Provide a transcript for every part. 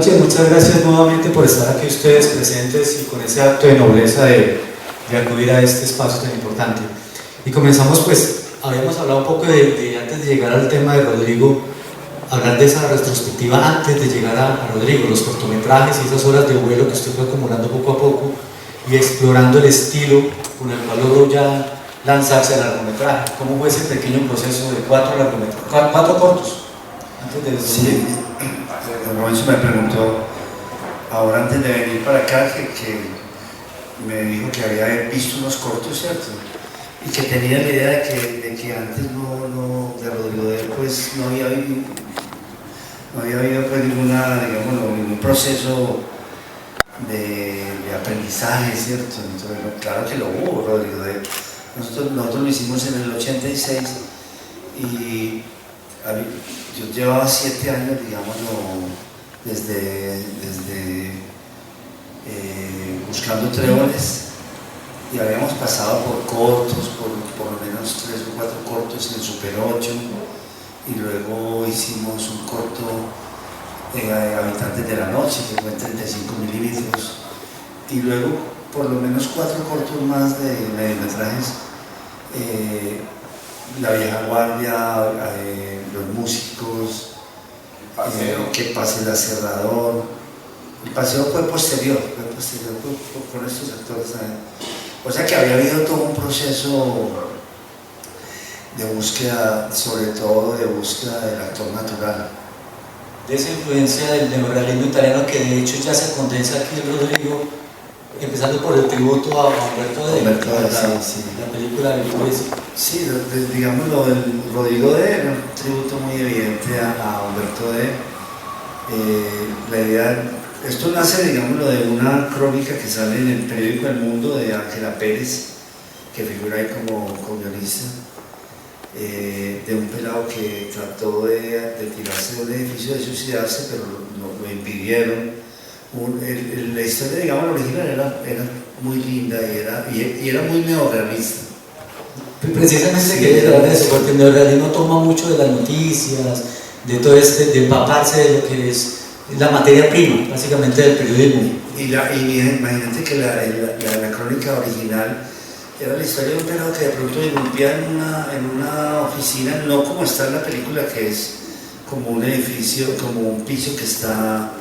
noches, muchas gracias nuevamente por estar aquí ustedes presentes y con ese acto de nobleza de acudir a este espacio tan importante. Y comenzamos, pues, habíamos hablado un poco antes de llegar al tema de Rodrigo, hablar de esa retrospectiva antes de llegar a Rodrigo, los cortometrajes y esas horas de vuelo que usted fue acumulando poco a poco y explorando el estilo con el cual logró ya lanzarse al largometraje. ¿Cómo fue ese pequeño proceso de 4 largometrajes, 4 cortos? Antes de sí, Robinson me preguntó ahora antes de venir para acá que me dijo que había visto unos cortos, ¿cierto? Y que tenía la idea de que antes de Rodrigo D, pues no había habido pues ningún proceso de aprendizaje, ¿cierto? Entonces, claro que lo hubo, Rodrigo D. Nosotros lo hicimos en el 86 y yo llevaba 7 años, digámoslo, desde buscando treones, y habíamos pasado por cortos, por lo menos 3 o 4 cortos en Super 8, y luego hicimos un corto Habitantes de la Noche, que fue en 35 milímetros, y luego por lo menos 4 cortos más de mediometrajes, La Vieja Guardia, Los Músicos, Que pase el aserrador. El paseo fue posterior con estos actores también. O sea que había habido todo un proceso de búsqueda, sobre todo de búsqueda del actor natural. De esa influencia del neorrealismo italiano que de hecho ya se condensa aquí en Rodrigo, empezando por el tributo a Umberto D. Sí. La película de Luis. Sí, digámoslo, el Rodrigo D era un tributo muy evidente a Umberto D. La idea, esto nace, digámoslo, de una crónica que sale en el periódico El Mundo de Ángela Pérez, que figura ahí como guionista, de un pelado que trató de tirarse de un edificio, de suicidarse, pero lo impidieron. La historia, digamos, original era muy linda y era muy neorrealista. Precisamente quería hablar de eso, porque el neorrealismo toma mucho de las noticias, de todo de empaparse de lo que es la materia prima, básicamente, del periodismo. Y imagínate que la crónica original era la historia de un pelado que de pronto irrumpía en una oficina, no como está en la película, que es como un edificio, como un piso que está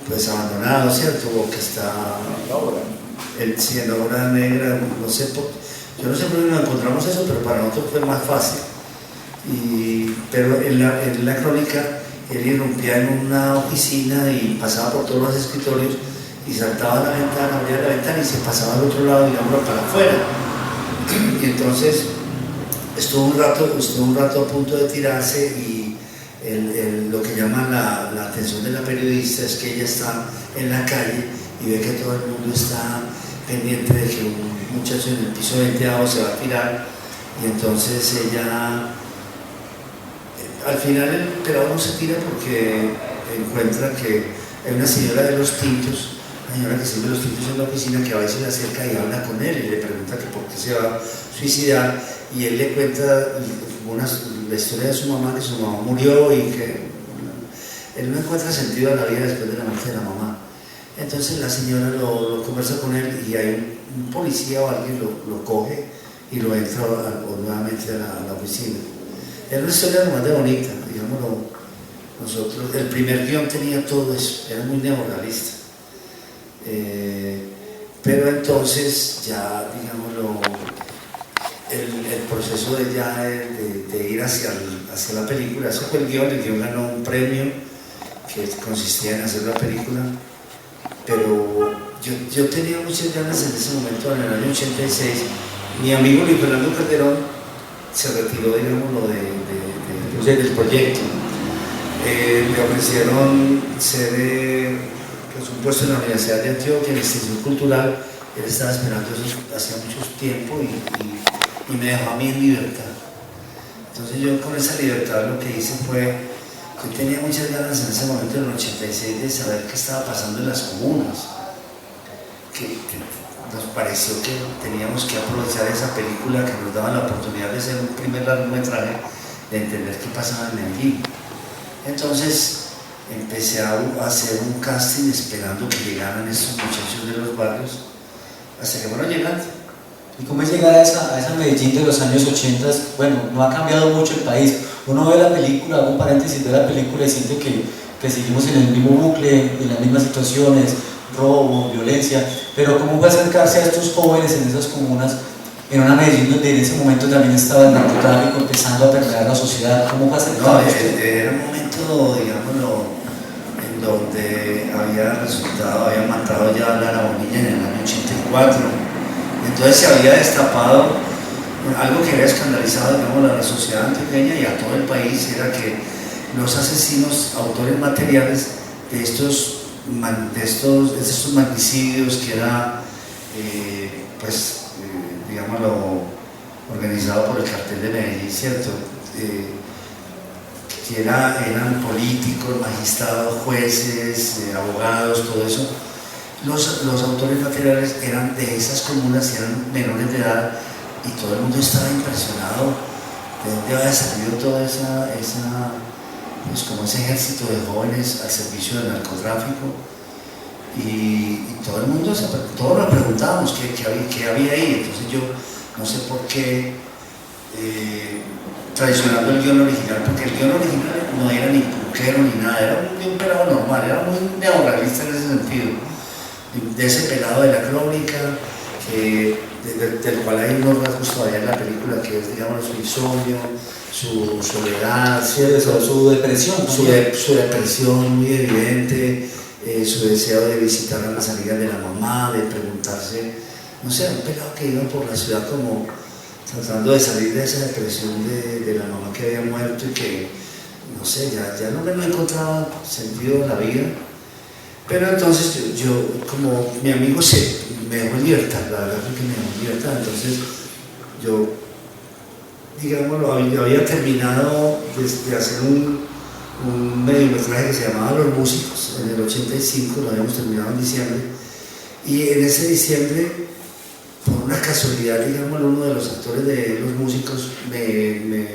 pues abandonado, ¿cierto? O que está en obra negra, no sé, yo no sé por qué nos encontramos eso, pero para nosotros fue más fácil. Pero en la crónica él irrumpía en una oficina y pasaba por todos los escritorios y saltaba a la ventana, abría la ventana y se pasaba al otro lado, digamos, para afuera. Y entonces estuvo un rato a punto de tirarse y lo que llama la atención de la periodista es que ella está en la calle y ve que todo el mundo está pendiente de que un muchacho en el piso 20º se va a tirar, y entonces ella, al final el pelado no se tira porque encuentra que hay una señora de los tintos, una señora que sirve los tintos en la oficina, que a veces se acerca y habla con él y le pregunta que por qué se va a suicidar, y él le cuenta la historia de su mamá, que su mamá murió y que él no encuentra sentido a la vida después de la muerte de la mamá. Entonces la señora lo conversa con él y hay un policía o alguien lo coge y lo entra nuevamente a la oficina. Era una historia más de bonita, digámoslo. Nosotros, el primer guión tenía todo eso, era muy neorrealista. Pero entonces ya, digámoslo, el proceso de ir hacia la película, eso fue el guión ganó un premio que consistía en hacer la película, pero yo tenía muchas ganas en ese momento, en el año 86, mi amigo Luis Fernando Calderón se retiró, digámoslo, del proyecto. Le ofrecieron pues, un puesto en la Universidad de Antioquia, en la Institución Cultural. Él estaba esperando eso hacía mucho tiempo y me dejó a mí en libertad. Entonces yo con esa libertad lo que hice fue, yo tenía muchas ganas en ese momento, en el 86, de saber qué estaba pasando en las comunas, que nos pareció que teníamos que aprovechar esa película que nos daba la oportunidad de hacer un primer largometraje, de entender qué pasaba en Medellín. Entonces empecé a hacer un casting esperando que llegaran estos muchachos de los barrios, hasta que fueron llegando. ¿Y cómo es llegar a esa Medellín de los años 80? Bueno, no ha cambiado mucho el país. Uno ve la película, hago un paréntesis, ve la película y siente que seguimos en el mismo bucle, en las mismas situaciones, robo, violencia, pero ¿cómo fue acercarse a estos jóvenes en esas comunas, en una Medellín donde en ese momento también estaba el narcotráfico empezando a permear la sociedad? ¿Cómo fue acercarse? Era un momento, digámoslo, en donde había matado ya a Lara Bonilla en el año 84. Entonces se había destapado algo que había escandalizado, digamos, a la sociedad antioqueña y a todo el país, era que los asesinos, autores materiales de estos magnicidios, que era, digámoslo, organizado por el cartel de Medellín, ¿cierto? Que eran políticos, magistrados, jueces, abogados, todo eso. Los autores materiales eran de esas comunas, eran menores de edad, y todo el mundo estaba impresionado de dónde había salido toda como ese ejército de jóvenes al servicio del narcotráfico. Y todo el mundo, todos nos preguntábamos qué había ahí. Entonces yo no sé por qué, traicionando el guión original, porque el guión original no era ni punquero ni nada, era un pelado normal, era muy neorrealista en ese sentido, de ese pelado de la crónica, del cual hay unos rasgos todavía en la película, que es, digamos, su insomnio, su soledad, su depresión, su depresión muy evidente, su deseo de visitar a las amigas de la mamá, de preguntarse, no sé, un pelado que iba por la ciudad como tratando de salir de esa depresión de la mamá que había muerto, y que, no sé, ya no encontraba sentido en la vida. Pero entonces yo como mi amigo me dejó en libertad, la verdad es que me dejó en libertad. Entonces yo, digámoslo, había terminado de hacer un mediometraje que se llamaba Los Músicos en el 85, lo habíamos terminado en diciembre, y en ese diciembre, por una casualidad, digámoslo, uno de los actores de Los Músicos me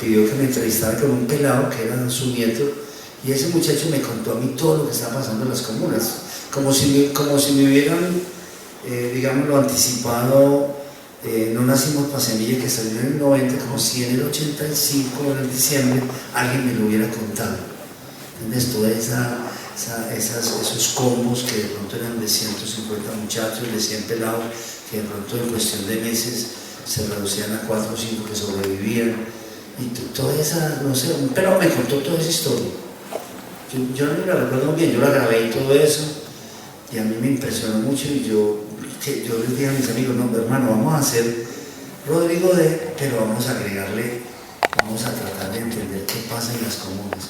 pidió que me entrevistara con un pelado que era su nieto, y ese muchacho me contó a mí todo lo que estaba pasando en las comunas, como si me hubieran, digámoslo, anticipado. No nacimos para semilla, que salió en el 90, como si en el 85, en el diciembre, alguien me lo hubiera contado. ¿Entiendes? Todos esos combos que de pronto eran de 150 muchachos, de 100 pelados, que de pronto en cuestión de meses se reducían a 4 o 5 que sobrevivían. Y toda esa, no sé, un pelado me contó toda esa historia. Yo no me la recuerdo bien, yo la grabé y todo eso, y a mí me impresionó mucho, y yo les dije a mis amigos, no, hermano, vamos a hacer Rodrigo pero vamos a agregarle, vamos a tratar de entender qué pasa en las comunas.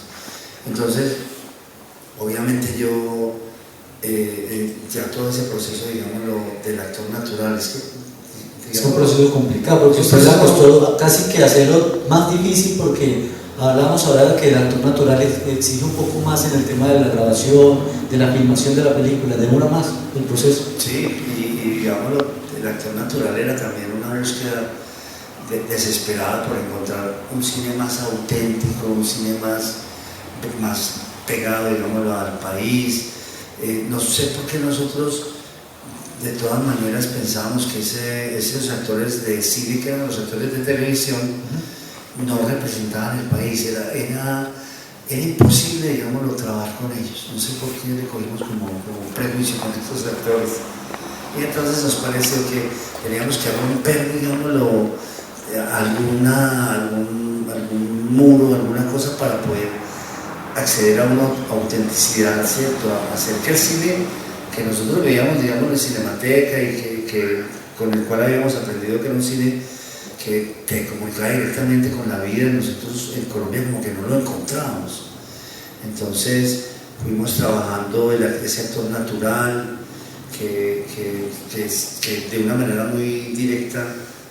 Entonces, obviamente yo, ya todo ese proceso, digámoslo, del actor natural, es un proceso complicado, porque usted le costó casi que hacerlo más difícil, porque hablamos ahora de que el actor natural exige un poco más en el tema de la grabación, de la filmación de la película, demora más el proceso. Sí, y digámoslo, el actor natural era también una búsqueda desesperada por encontrar un cine más auténtico, un cine más pegado, digámoslo, al país. No sé por qué nosotros de todas maneras pensábamos que esos actores de cine, que eran los actores de televisión, no representaban el país. Era imposible, digámoslo, trabajar con ellos. No sé por qué le cogimos como un prejuicio con estos actores. Y entonces nos pareció que teníamos que romper, digámoslo, algún muro, alguna cosa, para poder acceder a una autenticidad, ¿cierto? A hacer que el cine que nosotros veíamos, digamos, en Cinemateca, y que con el cual habíamos aprendido que era un cine que te comunicaba directamente con la vida, nosotros en Colombia como que no lo encontrábamos. Entonces fuimos trabajando ese actor natural que de una manera muy directa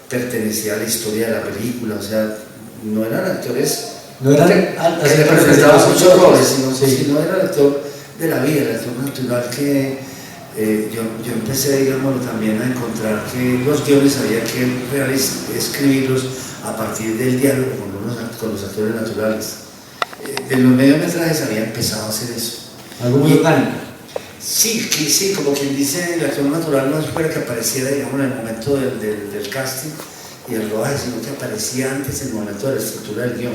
pertenecía a la historia de la película. O sea, no eran actores que representaban muchos roles, sino era el actor de la vida, el actor natural, que yo empecé, digámoslo, también a encontrar que los guiones había que escribirlos a partir del diálogo con los actores naturales. en los mediometrajes había empezado a hacer eso. Algo muy orgánico. Sí, sí, como quien dice, el actor natural no es fuera que apareciera, digamos, en el momento del casting y el rodaje, sino que aparecía antes en el momento de la estructura del guión.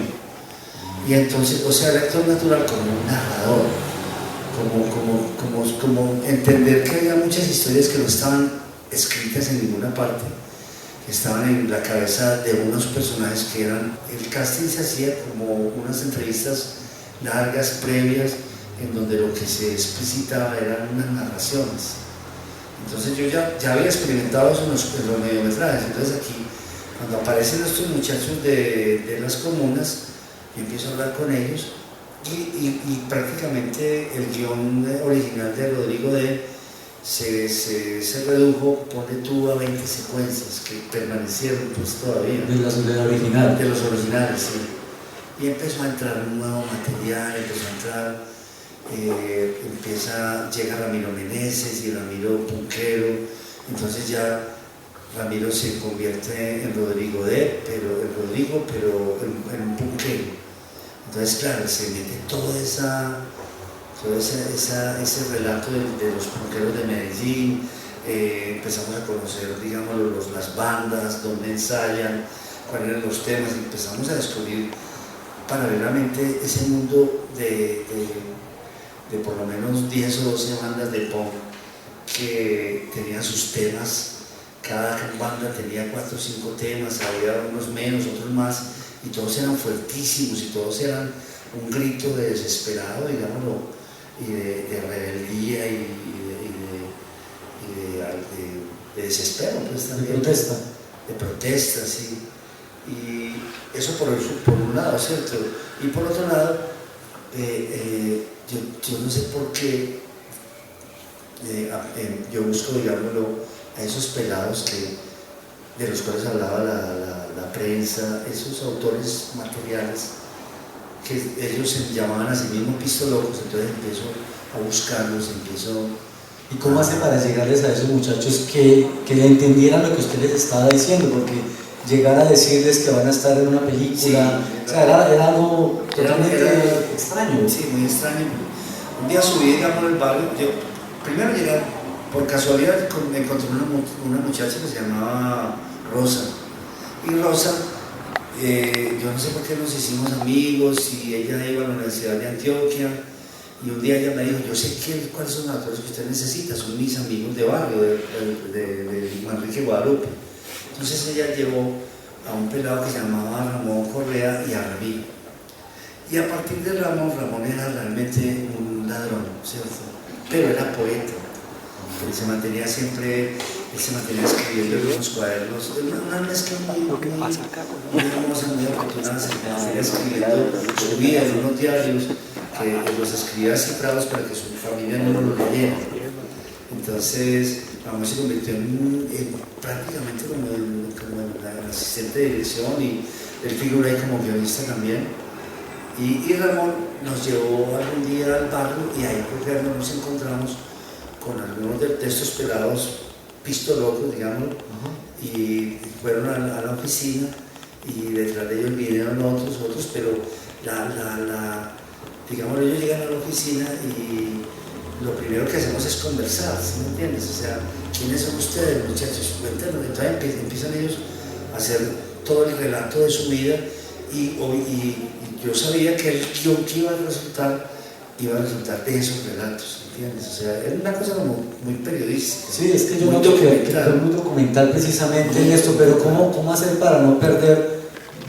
Y entonces, o sea, el actor natural como un narrador, como entender que había muchas historias que no estaban escritas en ninguna parte, que estaban en la cabeza de unos personajes que eran, el casting se hacía como unas entrevistas largas, previas, en donde lo que se explicitaba eran unas narraciones. Entonces yo ya había experimentado eso en los mediometrajes. Entonces aquí, cuando aparecen estos muchachos de las comunas, yo empiezo a hablar con ellos y prácticamente el guión original de Rodrigo se redujo, pone tú, a 20 secuencias que permanecieron pues todavía. De la original. De los originales, sí. Y empezó a entrar un nuevo material, empezó a entrar... llega Ramiro Meneses y Ramiro Punquero, entonces ya Ramiro se convierte en Rodrigo pero en un punquero. Entonces claro, se mete todo ese relato de los punqueros de Medellín. Empezamos a conocer, digamos, las bandas, dónde ensayan, cuáles eran los temas, y empezamos a descubrir paralelamente ese mundo de por lo menos 10 o 12 bandas de pop que tenían sus temas. Cada banda tenía 4 o 5 temas, había unos menos, otros más, y todos eran fuertísimos y todos eran un grito de desesperado, digámoslo, y de rebeldía y de desespero, pues también. De protesta, sí. Y eso por un lado, ¿cierto? Y por otro lado, yo no sé por qué yo busco, digámoslo, a esos pelados de los cuales hablaba la prensa, esos autores materiales que ellos se llamaban a sí mismos pistolocos. Entonces empiezo a buscarlos, ¿Y cómo hace para llegarles a esos muchachos que entendieran lo que usted les estaba diciendo? Porque llegar a decirles que van a estar en una película, sí, o sea, era algo totalmente extraño. Sí, muy extraño. Un día subí, digamos, al barrio. Primero llegué, por casualidad, me encontré una muchacha que se llamaba Rosa. Y Rosa, yo no sé por qué nos hicimos amigos, y ella iba a la Universidad de Antioquia. Y un día ella me dijo: yo sé cuáles son los actores que usted necesita, son mis amigos de barrio, de Manrique Guadalupe. Entonces ella llevó a un pelado que se llamaba Ramón Correa y a Ramiro. Y a partir de Ramón era realmente un ladrón, ¿cierto? Pero era poeta. Él se mantenía escribiendo en los cuadernos. Una mezcla muy hermosa, muy afortunada. Se mantenía escribiendo su vida en unos diarios que los escribía cifrados para que su familia no lo leyera. Entonces Ramón se convirtió en prácticamente como el asistente de dirección, y él figura ahí como guionista también. Y Ramón nos llevó algún día al barrio, y ahí nos encontramos con algunos de estos pelados pistolocos, digamos, y fueron a la oficina, y detrás de ellos vinieron otros, pero digamos, ellos llegan a la oficina y lo primero que hacemos es conversar, ¿sí me entiendes? O sea, ¿quiénes son ustedes, muchachos? Cuéntanos. Entonces empiezan ellos a hacer todo el relato de su vida, y yo sabía que el guión que iba a resultar de esos relatos, ¿entiendes? O sea, era una cosa como muy periodística. Sí, es que yo noto que fue muy documental precisamente en esto, pero ¿cómo hacer para no perder,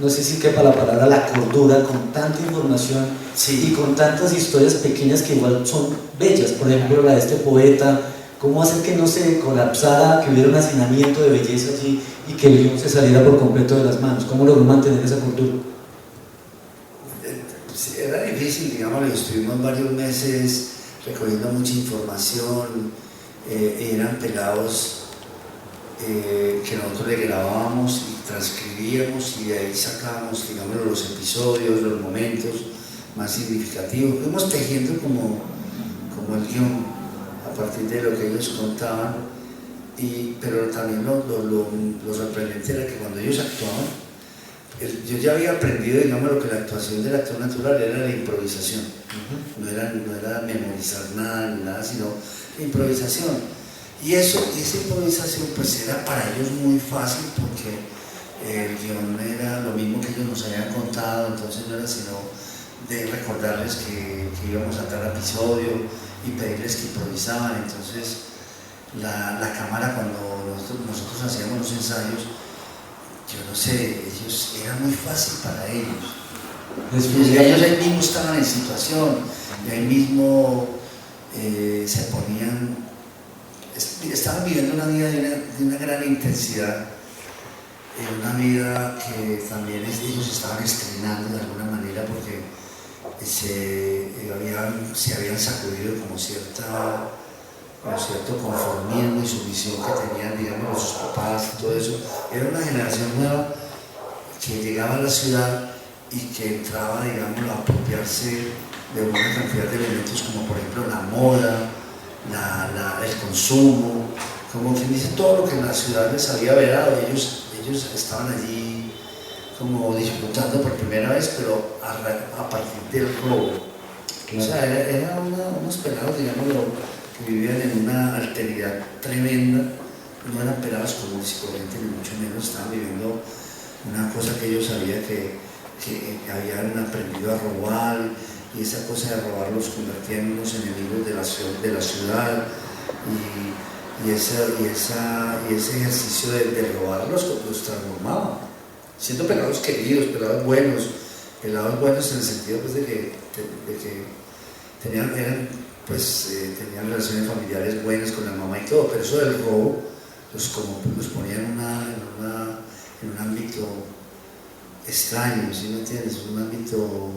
no sé si quepa la palabra, la cordura con tanta información, sí, y con tantas historias pequeñas que igual son bellas? Por ejemplo, la de este poeta. ¿Cómo hacer que no se colapsara, que hubiera un hacinamiento de belleza allí y que el guión se saliera por completo de las manos? ¿Cómo logró mantener esa cordura? Era difícil, digamos, estuvimos varios meses recogiendo mucha información. Eran pelados que nosotros le grabábamos y transcribíamos, y de ahí sacábamos, digamos, los episodios, los momentos más significativos. Fuimos tejiendo como el guión a partir de lo que ellos contaban, pero también lo sorprendente era que cuando ellos actuaban, yo ya había aprendido, digamos, lo que la actuación del actor natural era la improvisación. No era memorizar nada ni nada, sino la improvisación. Y esa improvisación pues era para ellos muy fácil porque el guión era lo mismo que ellos nos habían contado, entonces no era sino de recordarles que íbamos a tal episodio y pedirles que improvisaban. Entonces la cámara, cuando nosotros hacíamos los ensayos, yo no sé, ellos era muy fácil para ellos. Ellos ahí mismo estaban en situación y ahí mismo se ponían, estaban viviendo una vida de una gran intensidad, una vida que también ellos estaban estrenando de alguna manera porque se habían sacudido como cierto conformismo y sumisión que tenían, digamos, sus papás y todo eso. Era una generación nueva que llegaba a la ciudad y que entraba, digamos, a apropiarse de una cantidad de elementos como por ejemplo la moda, el consumo, como quien dice, todo lo que en la ciudad les había vedado. Ellos estaban allí como disfrutando por primera vez, pero a partir del robo. Claro. O sea, eran unos pelados, digamos, que vivían en una alteridad tremenda. No eran pelados comunes y corrientes, ni mucho menos. Estaban viviendo una cosa que ellos sabían que habían aprendido a robar, y esa cosa de robar los convertía en unos enemigos de la ciudad, y ese ejercicio de robarlos los transformaba, siendo pelados queridos, pelados buenos en el sentido pues, de que tenían relaciones familiares buenas con la mamá y todo, pero eso del robo los ponía en un ámbito extraño, ¿sí me entiendes? Un ámbito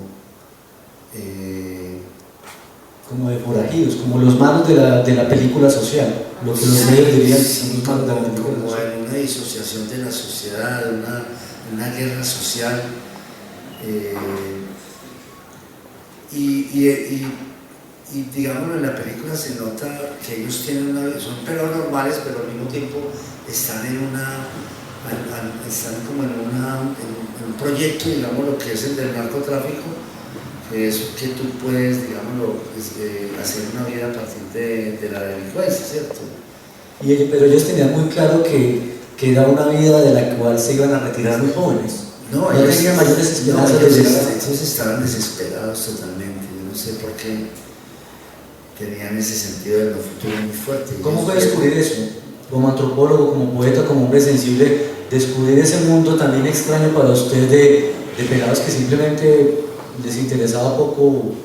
como de forajidos, como los malos de la película social, lo que los medios dirían, sí, como en una disociación de la sociedad, una guerra social, y digámoslo, en la película se nota que ellos son pelados normales, pero al mismo tiempo están como en un proyecto, digamos, lo que es el del narcotráfico, que es que tú puedes, digámoslo, hacer una vida a partir de la delincuencia, ¿cierto? Pero ellos tenían muy claro que era una vida de la cual se iban a retirar muy jóvenes. No tenían mayores esperanzas. Ellos estaban desesperados totalmente. Yo no sé por qué tenían ese sentido de lo futuro muy fuerte. ¿Cómo fue descubrir eso? Como antropólogo, como poeta, como hombre sensible, descubrir ese mundo también extraño para usted de pelados que simplemente les interesaba poco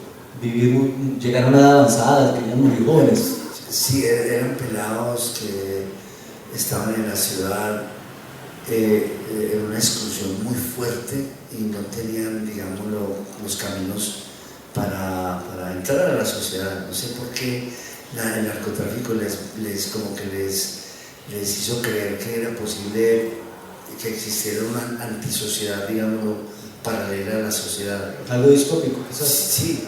vivir, llegar a una edad avanzada, que eran muy jóvenes. Sí, eran pelados que estaban en la ciudad en una exclusión muy fuerte y no tenían, digamos, los caminos para entrar a la sociedad. No sé por qué el narcotráfico les hizo creer que era posible que existiera una antisociedad, digamos, paralela a la sociedad. Algo distópico, quizás. Sí,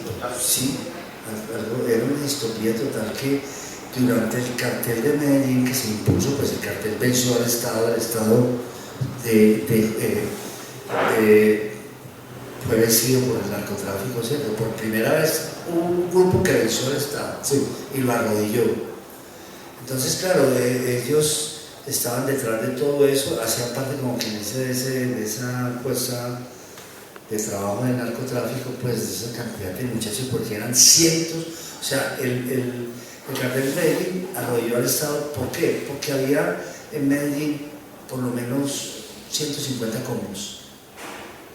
era una distopía total que durante el cartel de Medellín que se impuso, pues el cartel venció al Estado fue vencido por el narcotráfico, ¿cierto? Por primera vez hubo un grupo que venció al Estado, sí, y lo arrodilló. Entonces, claro, ellos estaban detrás de todo eso, hacían parte como que de esa fuerza de trabajo del narcotráfico, pues de esa cantidad de muchachos, porque eran cientos. O sea, el cartel de Medellín arrodilló al Estado. ¿Por qué? Porque había en Medellín por lo menos 150 combos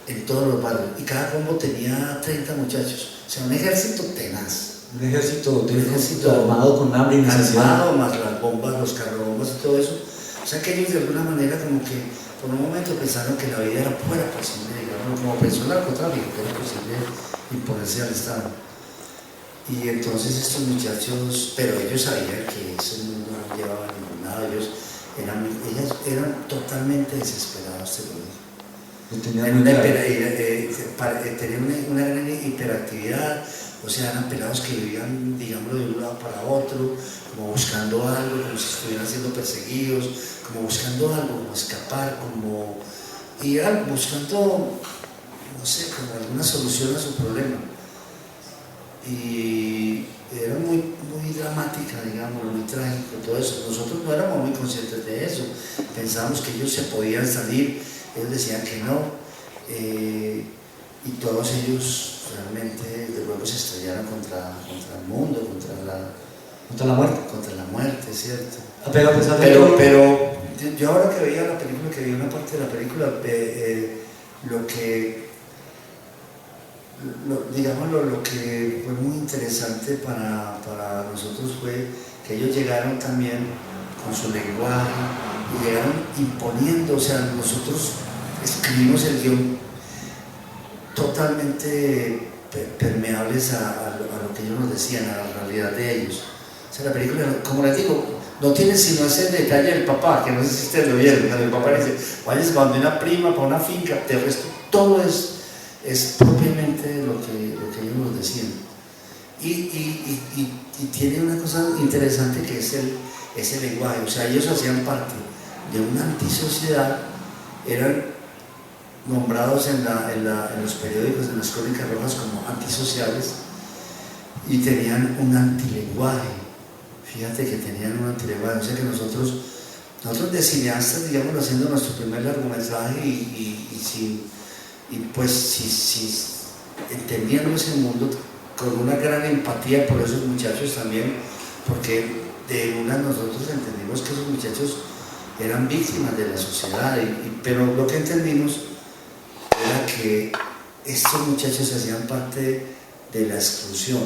en todos los barrios, y cada combo tenía 30 muchachos. O sea, un ejército tenaz. Un ejército armado con hambre y necesidad. Armado, más las bombas, los carrobombas y todo eso. O sea, que ellos de alguna manera como que por un momento pensaron que la vida era posible, digamos, como pensó el narcotráfico, que era posible imponerse al Estado. Y entonces estos muchachos, pero ellos sabían que ese mundo no llevaba a ningún lado, ellos eran totalmente desesperados, te lo digo. Tenían una gran hiperactividad, o sea, eran pelados que vivían, digamos, de un lado para otro, como buscando algo, como si estuvieran siendo perseguidos, como buscando algo, como escapar, como iban buscando, no sé, como alguna solución a su problema. Y era muy dramática, digamos, muy trágico todo eso. Nosotros no éramos muy conscientes de eso, pensábamos que ellos se podían salir, ellos decían que no, y todos ellos realmente de luego se estrellaron contra el mundo, ¿Contra la muerte? contra la muerte, ¿cierto? Pero a pesar de todo... Pero yo ahora que veía la película, que vi una parte de la película, lo que fue muy interesante para nosotros fue que ellos llegaron también con su lenguaje y llegaron imponiendo, o sea, nosotros escribimos el guión totalmente permeables a lo que ellos nos decían, a la realidad de ellos. O sea, la película, como les digo, no tiene sino ese detalle del papá, que no sé si ustedes lo vieron, cuando el papá le dice, vayas para una prima, para una finca, de resto todo es propiamente lo que ellos nos decían. Y tiene una cosa interesante que es el lenguaje, o sea, ellos hacían parte de una antisociedad, eran nombrados en los periódicos, en las crónicas rojas como antisociales, y tenían un antilenguaje. Fíjate que tenían un antilenguaje, o sea que nosotros de cineastas, digamos, haciendo nuestro primer largometraje y entendiendo ese mundo con una gran empatía por esos muchachos también, porque nosotros entendimos que esos muchachos eran víctimas de la sociedad, pero lo que entendimos era que estos muchachos hacían parte de la exclusión,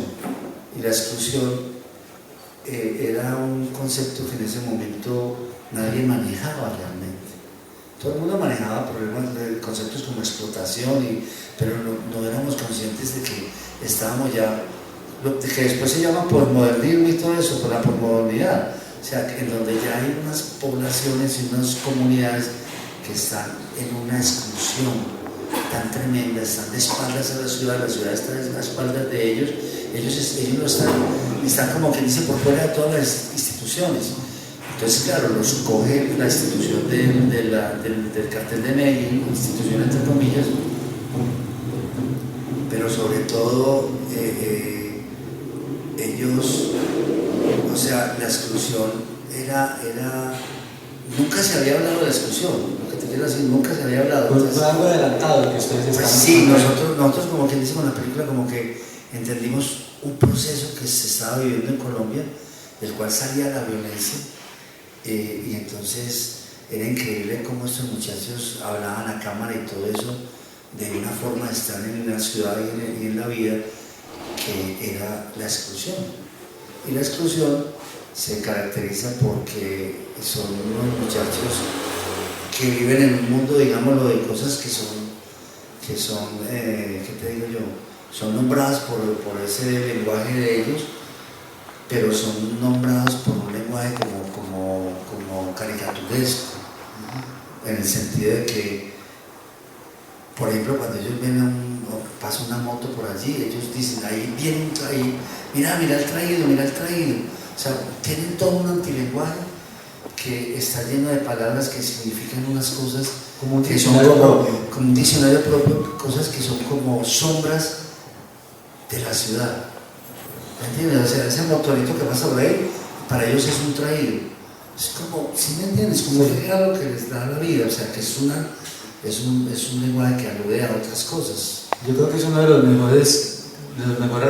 y la exclusión era un concepto que en ese momento nadie manejaba realmente. Todo el mundo manejaba problemas de conceptos como explotación, pero no éramos conscientes de que estábamos ya, lo que después se llama posmodernismo y todo eso, por la posmodernidad, o sea, en donde ya hay unas poblaciones y unas comunidades que están en una exclusión tan tremenda, están de espaldas a la ciudad está de las espaldas de ellos no están como que dice por fuera de todas las instituciones. Entonces, claro, los coge la institución del cartel de Medellín, institución entre comillas, pero sobre todo ellos, o sea, la exclusión era nunca se había hablado de la exclusión, lo que te quiero decir, nunca se había hablado. Pues fue algo adelantado lo que ustedes estaban sí, nosotros como que dice con la película, como que entendimos un proceso que se estaba viviendo en Colombia, del cual salía la violencia, y entonces era increíble cómo estos muchachos hablaban a cámara y todo eso, de una forma de estar en la ciudad y en la vida, que era la exclusión. Y la exclusión se caracteriza porque son unos muchachos que viven en un mundo, digámoslo, de cosas que son ¿qué te digo yo? Son nombradas por ese lenguaje de ellos, pero son nombrados por un lenguaje como caricaturesco, en el sentido de que, por ejemplo, cuando ellos ven pasa una moto por allí, ellos dicen, ahí viene un traído, mira el traído, o sea, tienen todo un antilenguaje que está lleno de palabras que significan unas cosas como un que son como un diccionario propio, cosas que son como sombras de la ciudad. ¿Me entiendes? O sea, ese motorito que pasa por ahí, para ellos es un traído. Es como, ¿sí me entiendes? Como un regalo que les da la vida, o sea, que es un lenguaje que alude a otras cosas. Yo creo que es uno de los mejores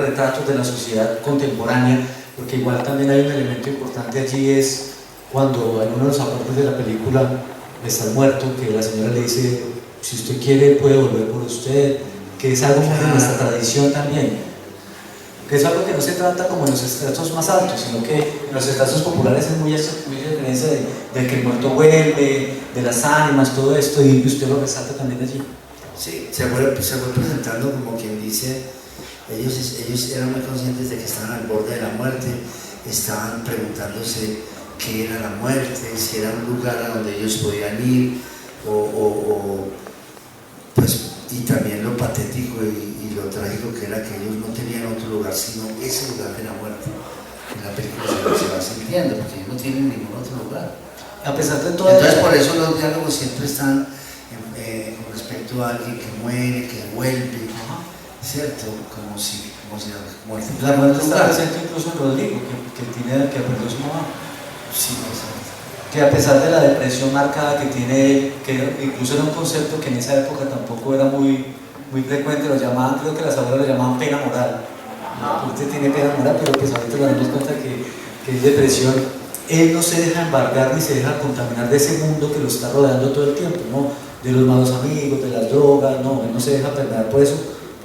retratos de la sociedad contemporánea, porque igual también hay un elemento importante allí, es cuando en uno de los apartes de la película está el muerto, que la señora le dice, si usted quiere puede volver por usted, que es algo muy de nuestra tradición también, que es algo que no se trata como en los estratos más altos, sino que en los estratos populares es muy referencia de que el muerto vuelve, de las ánimas, todo esto, y usted lo resalta también allí. Sí, se fue presentando como quien dice, ellos eran muy conscientes de que estaban al borde de la muerte, estaban preguntándose qué era la muerte, si era un lugar a donde ellos podían ir, pues, y también lo patético y lo trágico que era que ellos no tenían otro lugar sino ese lugar de la muerte. En la película se va sintiendo, porque ellos no tienen ningún otro lugar. A pesar de todo. Entonces, por eso los diálogos siempre están visto a alguien que muere, que vuelve, ¿cierto? Como si la muerte. La muerte está presente incluso en Rodrigo, que perdió su mamá. Sí, exacto. Que a pesar de la depresión marcada que tiene, que incluso era un concepto que en esa época tampoco era muy frecuente, lo llamaban, creo que las abuelas lo llamaban pena moral. Usted tiene pena moral, pero pues ahorita nos damos cuenta que es depresión. Él no se deja embargar ni se deja contaminar de ese mundo que lo está rodeando todo el tiempo, ¿no? De los malos amigos, de las drogas, no, él no se deja perder por eso,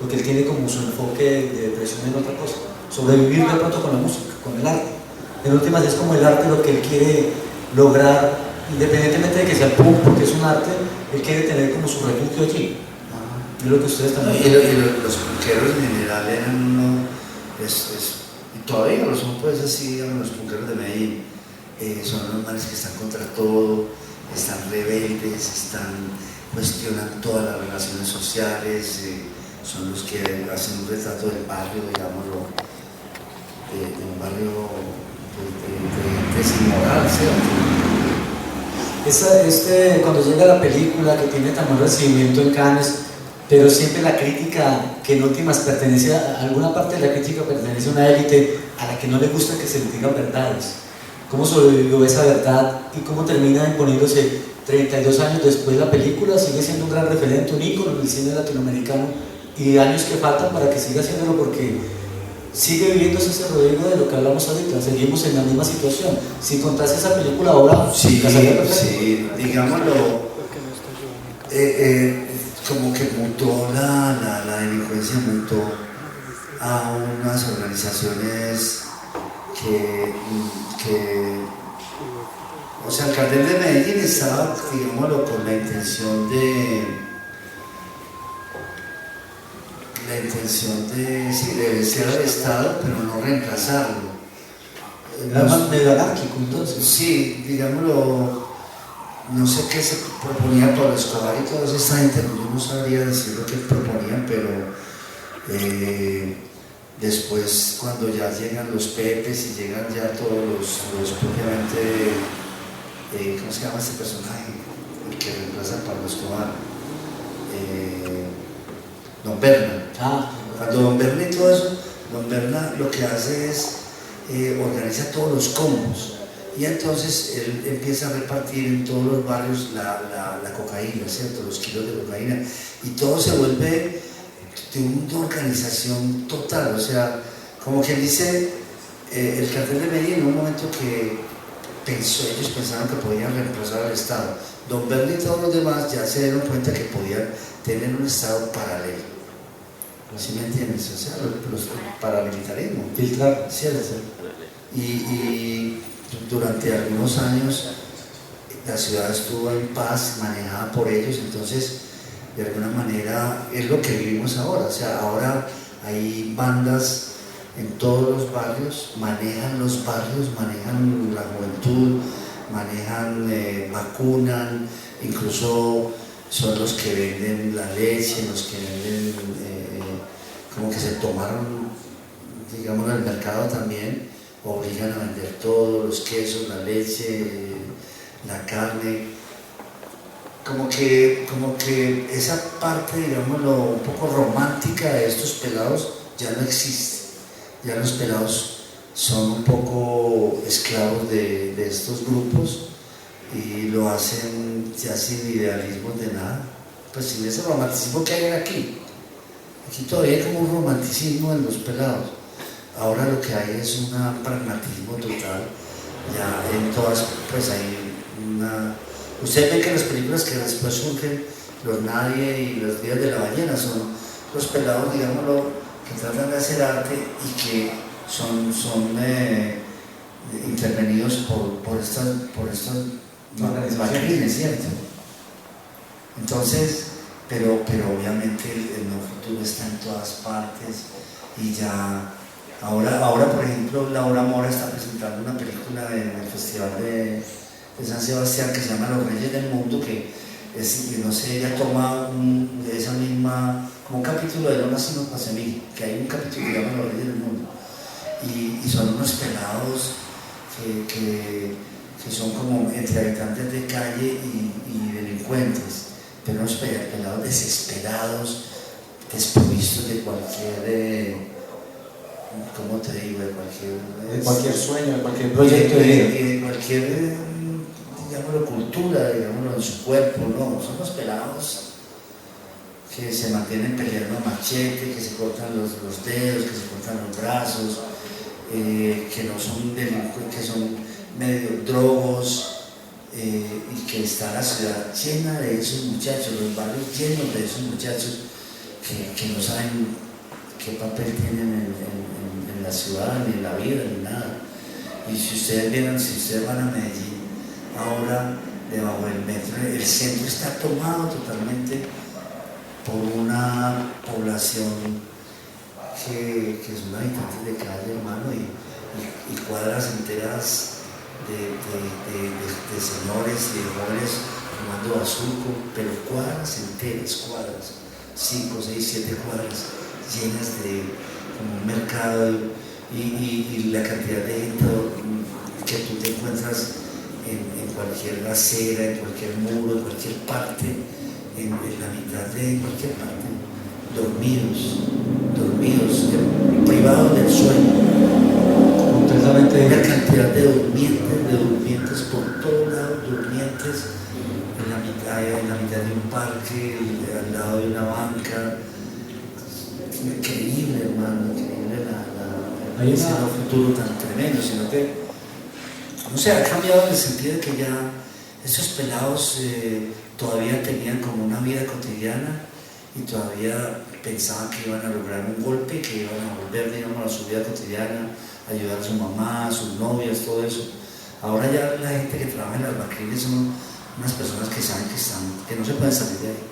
porque él tiene como su enfoque de depresión en otra cosa. Sobrevivir de pronto con la música, con el arte. En últimas es como el arte lo que él quiere lograr, independientemente de que sea punk, porque es un arte, él quiere tener como su refugio allí. Es lo que ustedes también. Los punqueros en general eran uno, y todavía lo son, pues así, los punqueros de Medellín. Son los manes que están contra todo, están rebeldes, cuestionan todas las relaciones sociales, son los que hacen un retrato del barrio, digámoslo, de un barrio de sin moral, ¿cierto? Cuando llega la película, que tiene tan buen recibimiento en Cannes, pero siempre la crítica, que en últimas pertenece a alguna parte de la crítica, pertenece a una élite a la que no le gusta que se le digan verdades. ¿Cómo sobrevivió esa verdad y cómo termina imponiéndose 32 años después la película? Sigue siendo un gran referente, un ícono del cine latinoamericano, y años que faltan para que siga haciéndolo, porque sigue viviéndose ese Rodrigo de lo que hablamos ahorita. Seguimos en la misma situación. Si contase esa película ahora, sí, sí, digámoslo, como que mutó la delincuencia, mutó a unas organizaciones o sea, el cartel de Medellín estaba, digámoslo, con la intención de vencer al Estado, pero no reemplazarlo. Era más medio anárquico, entonces. Sí, digámoslo, no sé qué se proponía Pablo Escobar y toda esa gente, yo no sabría decir lo que proponían, pero después, cuando ya llegan los Pepes y llegan ya todos los propiamente, ¿cómo se llama este personaje? El que reemplaza a Pablo Escobar. Don Berna. Cuando Don Berna y todo eso, Don Berna lo que hace es organiza todos los combos. Y entonces él empieza a repartir en todos los barrios la cocaína, ¿cierto? Los kilos de cocaína. Y todo se vuelve de una organización total, o sea, como quien dice, el cartel de Medellín en un momento que ellos pensaban que podían reemplazar al Estado. Don Berni y todos los demás ya se dieron cuenta que podían tener un Estado paralelo. ¿Sí me entiendes? O sea, los paramilitarismo. Filtrar. ¿Cierto? Y durante algunos años la ciudad estuvo en paz, manejada por ellos, entonces de alguna manera es lo que vivimos ahora. O sea, ahora hay bandas en todos los barrios, manejan la juventud, vacunan, incluso son los que venden la leche, los que venden, como que se tomaron, digamos, el mercado también, obligan a vender todo, los quesos, la leche, la carne. Como que esa parte, digámoslo, un poco romántica de estos pelados ya no existe. Ya los pelados son un poco esclavos de estos grupos y lo hacen ya sin idealismos de nada, pues sin ese romanticismo que hay aquí. Aquí todavía hay como un romanticismo en los pelados. Ahora lo que hay es un pragmatismo total. Ya en todas, pues hay una... Ustedes ven que las películas que después surgen, Los Nadie y Los Días de la Ballena, son los pelados, digámoslo, que tratan de hacer arte y que son intervenidos por estas máquinas, ¿cierto? Entonces, pero obviamente el no futuro está en todas partes y ya... Ahora, por ejemplo, Laura Mora está presentando una película en el Festival de San Sebastián que se llama Los Reyes del Mundo, que es, no sé, ella toma de esa misma, como un capítulo de Lona Sino Pasemí, que hay un capítulo que se llama Los Reyes del Mundo, y son unos pelados que son como entre habitantes de calle y delincuentes, pero unos pelados desesperados, desprovistos de cualquier, ¿cómo te digo? De cualquier sueño, de cualquier proyecto de vida. De cualquier, digámoslo, cultura, digámoslo, en su cuerpo, no, son los pelados que se mantienen peleando a machete, que se cortan los dedos, que se cortan los brazos, que no son delincuentes, que son medio drogos, y que está la ciudad llena de esos muchachos, los barrios llenos de esos muchachos que no saben qué papel tienen en la ciudad, ni en la vida, ni nada. Y si ustedes van a Medellín, ahora debajo del metro, el centro está tomado totalmente por una población que son habitantes de calle, hermano, y cuadras enteras de señores y de jóvenes fumando bazuco, pero cuadras enteras, 5, 6, 7 cuadras llenas de como un mercado y la cantidad de gente que tú te encuentras en cualquier acera, en cualquier muro, en cualquier parte, en la mitad de cualquier parte, dormidos, privados del sueño. Completamente. Una cantidad de durmientes por todos lados, durmientes en la mitad de un parque, al lado de una banca. Increíble, hermano, increíble Hay ese futuro tan tremendo, sino que, no sé, ha cambiado en el sentido de que ya esos pelados todavía tenían como una vida cotidiana y todavía pensaban que iban a lograr un golpe, que iban a volver, digamos, a su vida cotidiana, ayudar a su mamá, a sus novias, todo eso. Ahora ya la gente que trabaja en las bacriles son unas personas que saben que no se pueden salir de ahí.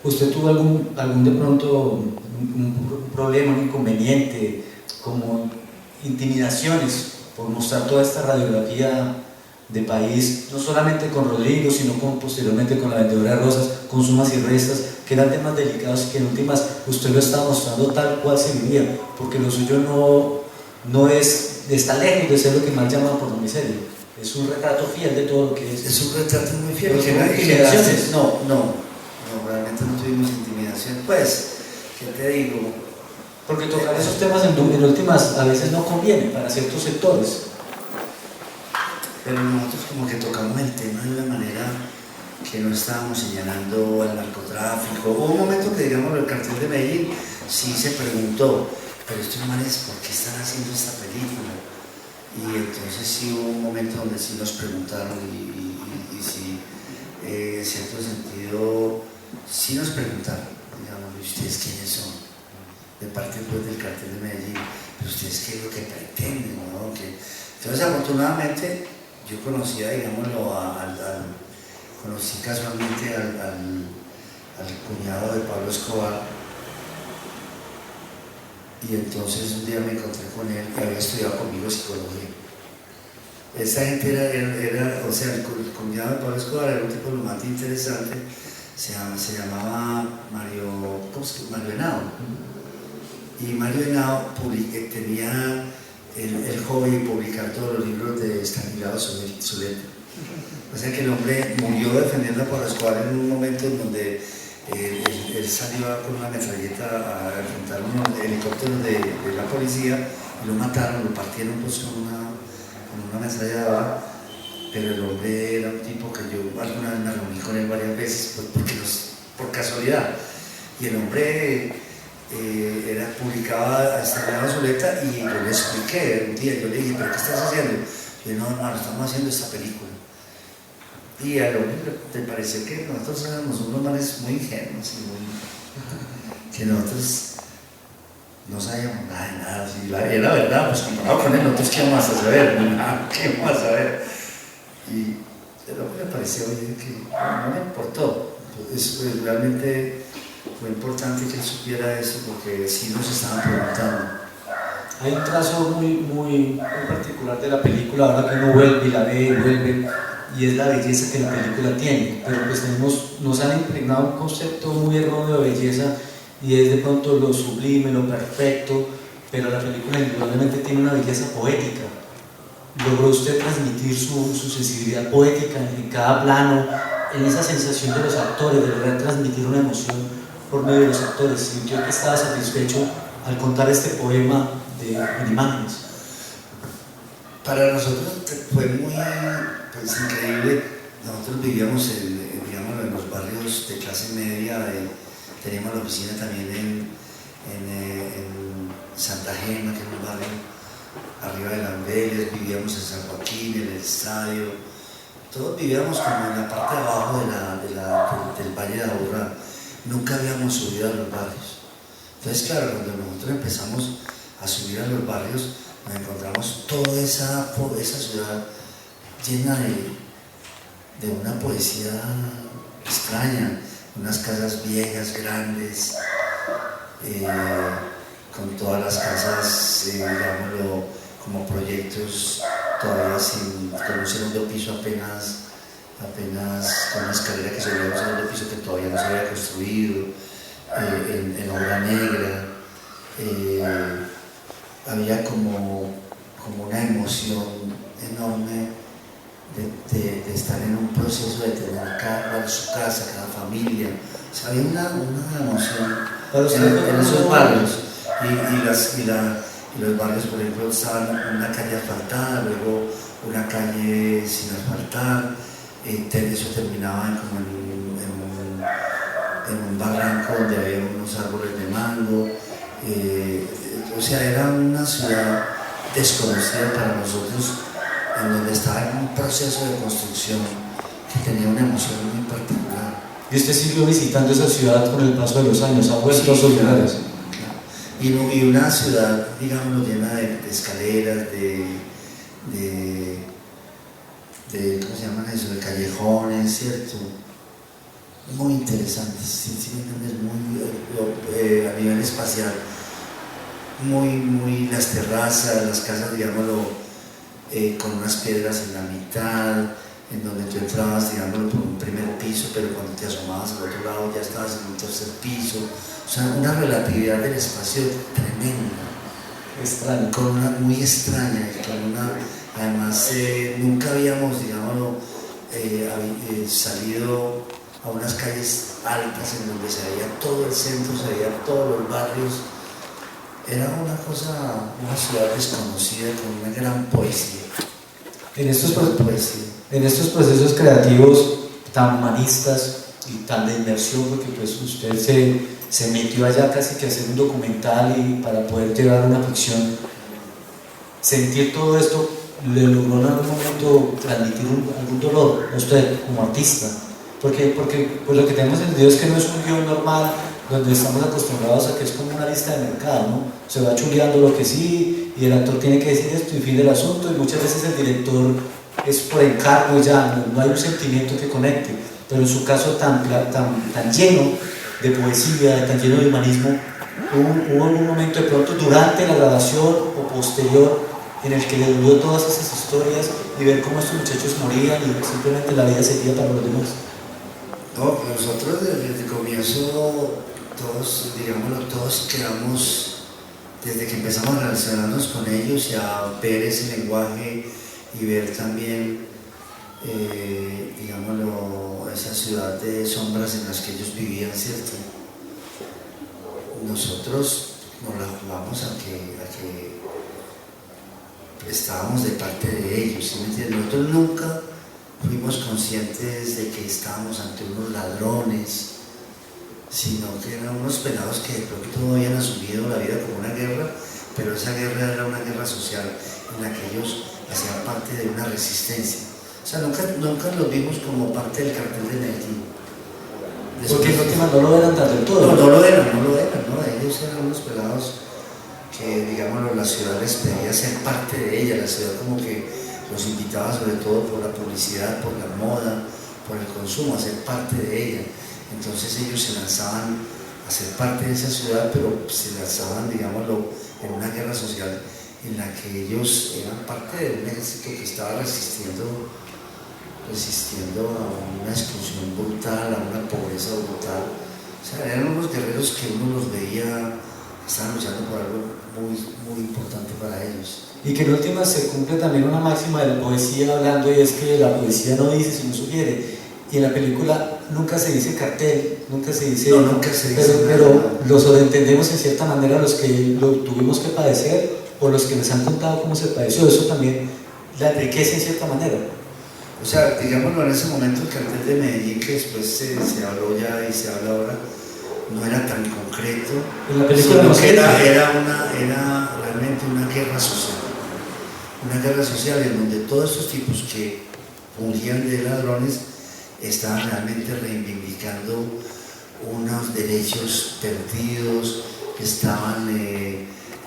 ¿Usted tuvo algún de pronto un problema, un inconveniente, como intimidaciones por mostrar toda esta radiografía de país, no solamente con Rodrigo, sino posteriormente con la vendedora de rosas, con sumas y restas, que eran temas delicados y que en últimas usted lo estaba mostrando tal cual se vivía, porque lo suyo no está lejos de ser lo que más llaman pornomiseria, es un retrato fiel de todo lo que es. Es un retrato muy fiel. Pero ¿no intimidaciones? No, realmente no tuvimos intimidación. Pues, ¿qué te digo? Porque tocar esos temas en últimas a veces no conviene para ciertos sectores. Pero nosotros como que tocamos el tema de una manera que no estábamos señalando al narcotráfico. Hubo un momento que, digamos, el cartel de Medellín sí se preguntó, pero estos manes, ¿por qué están haciendo esta película? Y entonces sí hubo un momento donde sí nos preguntaron y sí, en cierto sentido, sí nos preguntaron, digamos, ¿y ustedes quiénes son? De parte pues, del cartel de Medellín, pero ustedes qué es lo que pretenden, ¿no? Entonces, afortunadamente, yo conocía, digámoslo, conocí casualmente al cuñado de Pablo Escobar, y entonces un día me encontré con él que había estudiado conmigo psicología. Esa gente era o sea, el cuñado de Pablo Escobar era un tipo lo más interesante, se llamaba Mario Henao. Y Mario Henao tenía el hobby de publicar todos los libros de Stanislao Zuleta. O sea que el hombre murió defendiendo a Pablo Escobar en un momento en donde él salió con una metralleta a enfrentar unos helicópteros de la policía y lo mataron, lo partieron pues, con una metralleta, pero el hombre era un tipo que yo alguna vez me reuní con él varias veces pues, por casualidad, y el hombre publicaba a Stanislao Zuleta y yo le expliqué un día, yo le dije, ¿pero qué estás haciendo? Y yo, no, hermano, estamos haciendo esta película. Y a lo único te pareció que nosotros éramos unos manes muy ingenuos y que nosotros no sabíamos nada de nada. Y era verdad, pues comparado con él, nosotros qué vamos a saber, qué vamos a saber. Y pero me pareció que no me importó. Realmente fue importante que él supiera eso porque sí nos estaban preguntando. Hay un trazo muy particular de la película, ahora que uno vuelve y la ve y vuelve, y es la belleza que la película tiene, pero pues nos han impregnado un concepto muy erróneo de belleza y es de pronto lo sublime, lo perfecto, pero la película indudablemente tiene una belleza poética. ¿Logró usted transmitir su sensibilidad poética en cada plano en esa sensación de los actores, de lograr transmitir una emoción por medio de los actores? ¿Sintió que estaba satisfecho al contar este poema en imágenes? Para nosotros fue muy pues, increíble. Nosotros vivíamos digamos, en los barrios de clase media, teníamos la oficina también en Santa Gema, que es un barrio arriba de Lambeles, vivíamos en San Joaquín, en el estadio, todos vivíamos como en la parte de abajo del Valle de Aburrá, nunca habíamos subido a los barrios. Entonces claro, cuando nosotros empezamos a subir a los barrios, nos encontramos toda esa ciudad llena de una poesía extraña, unas casas viejas, grandes, con todas las casas, digámoslo, como proyectos todavía con un segundo piso apenas con una escalera que subía a un segundo piso que todavía no se había construido, en obra negra. Había como una emoción enorme de estar en un proceso de tener cada su casa, cada familia. O sea, había una emoción en esos barrios. Y los barrios, por ejemplo, estaban una calle asfaltada, luego una calle sin asfaltar. Eso terminaba como en un barranco donde había unos árboles de mango. O sea, era una ciudad desconocida para nosotros, en donde estaba en un proceso de construcción que tenía una emoción muy particular. ¿Y usted siguió visitando esa ciudad con el paso de los años? ¿Ha vuelto a esos lugares? Claro. Y una ciudad, digamos, llena de escaleras, ¿cómo se llaman eso? De callejones, ¿cierto? Muy interesantes, sí, muy a nivel espacial. Muy las terrazas, las casas, digámoslo, con unas piedras en la mitad, en donde tú entrabas, digámoslo, por un primer piso, pero cuando te asomabas al otro lado ya estabas en un tercer piso. O sea, una relatividad del espacio tremenda. Extraña. Muy extraña, además nunca habíamos, digámoslo, salido a unas calles altas en donde se veía todo el centro, se veía todos los barrios. Era una ciudad desconocida con una gran poesía. En estos procesos creativos tan humanistas y tan de inmersión, porque pues usted se metió allá casi que a hacer un documental y para poder llevar una ficción, sentir todo esto, ¿le logró en algún momento transmitir algún dolor a usted como artista? Porque pues lo que tenemos entendido es que no es un guión normal donde estamos acostumbrados a que es como una lista de mercado, ¿no? Se va chuleando lo que sí y el actor tiene que decir esto y fin del asunto, y muchas veces el director es por encargo y ya, no hay un sentimiento que conecte, pero en su caso tan lleno de poesía, tan lleno de humanismo, hubo un momento de pronto durante la grabación o posterior en el que le dolió todas esas historias y ver cómo estos muchachos morían y simplemente la vida seguía para los demás. No, nosotros desde el comienzo todos quedamos, desde que empezamos a relacionarnos con ellos y a ver ese lenguaje y ver también, esa ciudad de sombras en las que ellos vivían, ¿cierto? Nosotros nos la jugamos a que estábamos de parte de ellos, ¿sí me entiendes? Nosotros nunca fuimos conscientes de que estábamos ante unos ladrones, sino que eran unos pelados que de pronto habían asumido la vida como una guerra, pero esa guerra era una guerra social en la que ellos hacían parte de una resistencia. O sea, nunca los vimos como parte del cartel de Medellín. Porque no lo eran tanto del todo. No lo eran, ¿no? Ellos eran unos pelados que, digámoslo, la ciudad les pedía ser parte de ella, la ciudad como que los invitaba sobre todo por la publicidad, por la moda, por el consumo, a ser parte de ella. Entonces ellos se lanzaban a ser parte de esa ciudad, pero se lanzaban, digámoslo, en una guerra social en la que ellos eran parte de un ejército que estaba resistiendo a una exclusión brutal, a una pobreza brutal. O sea, eran unos guerreros que uno los veía, estaban luchando por algo muy, muy importante para ellos. Y que en última se cumple también una máxima de la poesía hablando, y es que la poesía no dice sino sugiere. y en la película nunca se dice cartel, nunca se dice... No, nunca se dice pero lo sobreentendemos en cierta manera los que lo tuvimos que padecer o los que les han contado cómo se padeció, eso también la enriquece en cierta manera. O sea, digámoslo, en ese momento el cartel de Medellín, que después se habló ya y se habla ahora, no era tan concreto, En la película sino no que se era dice. realmente una guerra social en donde todos estos tipos que fungían de ladrones estaban realmente reivindicando unos derechos perdidos, que estaban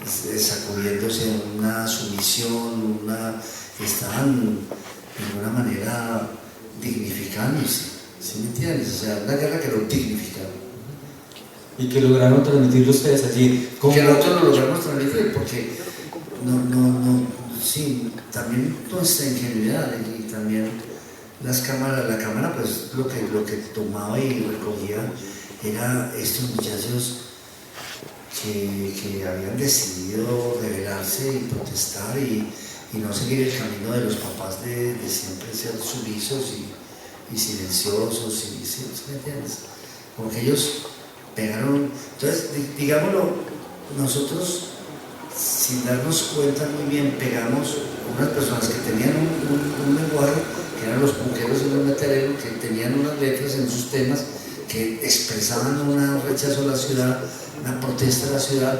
sacudiéndose una sumisión, estaban de alguna manera dignificándose, ¿sí me entiendes? O sea, una guerra que lo dignificaba. Y que lograron transmitirlo ustedes allí. Que nosotros lo logramos transmitir porque sí, también nuestra ingenuidad y también la cámara pues lo que tomaba y recogía era estos muchachos que habían decidido rebelarse y protestar y no seguir el camino de los papás de siempre ser sumisos y silenciosos, ¿sí me entiendes? Como que ellos pegaron, entonces digámoslo, nosotros sin darnos cuenta muy bien pegamos unas personas que tenían un lenguaje, que eran los punqueros y los metaleros, que tenían unas letras en sus temas que expresaban un rechazo a la ciudad, una protesta a la ciudad,